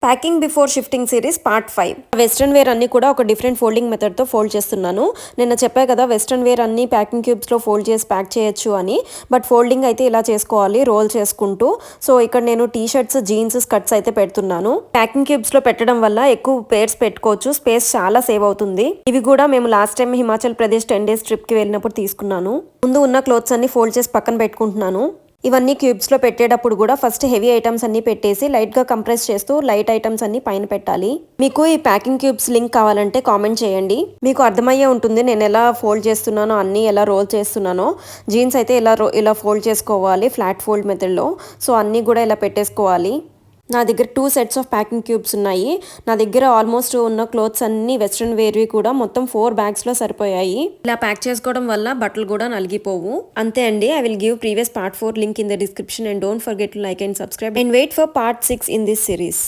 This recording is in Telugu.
Packing before shifting series part 5. Western wear అన్ని కూడా ఒక డిఫరెంట్ ఫోల్డింగ్ మెథడ్తో ఫోల్డ్ చేస్తున్నాను. నిన్న చెప్పా కదా వెస్ట్రన్ వేర్ అన్ని ప్యాకింగ్ క్యూబ్స్లో ఫోల్డ్ చేసి ప్యాక్ చేయొచ్చు అని. బట్ ఫోల్డింగ్ అయితే ఇలా చేసుకోవాలి, రోల్ చేసుకుంటూ. సో ఇక్కడ నేను టీ షర్ట్స్, జీన్స్, స్కర్ట్స్ అయితే పెడుతున్నాను. ప్యాకింగ్ క్యూబ్స్లో పెట్టడం వల్ల ఎక్కువ పేర్స్ పెట్టుకోవచ్చు, స్పేస్ చాలా సేవ్ అవుతుంది. ఇవి కూడా మేము last time Himachal Pradesh 10 days ట్రిప్కి వెళ్ళినప్పుడు తీసుకున్నాను. ముందు ఉన్న క్లోత్స్ అన్ని ఫోల్డ్ చేసి పక్కన పెట్టుకుంటున్నాను. ఇవన్నీ క్యూబ్స్లో పెట్టేటప్పుడు కూడా ఫస్ట్ హెవీ ఐటమ్స్ అన్ని పెట్టేసి లైట్గా కంప్రెస్ చేస్తూ లైట్ ఐటమ్స్ అన్ని పైన పెట్టాలి. మీకు ఈ ప్యాకింగ్ క్యూబ్స్ లింక్ కావాలంటే కామెంట్ చేయండి. మీకు అర్థమయ్యే ఉంటుంది నేను ఎలా ఫోల్డ్ చేస్తున్నానో, అన్నీ ఎలా రోల్ చేస్తున్నానో. జీన్స్ అయితే ఇలా ఫోల్డ్ చేసుకోవాలి ఫ్లాట్ ఫోల్డ్ మెథడ్లో. సో అన్నీ కూడా ఇలా పెట్టేసుకోవాలి. నా దగ్గర 2 sets ఆఫ్ ప్యాకింగ్ క్యూబ్స్ ఉన్నాయి. నా దగ్గర ఆల్మోస్ట్ ఉన్న క్లోత్స్ అన్ని వెస్ట్రన్ వేర్వి కూడా మొత్తం 4 bagsలో సరిపోయాయి. ఇలా ప్యాక్ చేసుకోవడం వల్ల బట్టలు కూడా నలిగిపోవు. అంతే అండి. I will give previous part 4 link in the description and don't forget to like and subscribe and wait for part 6 in this series.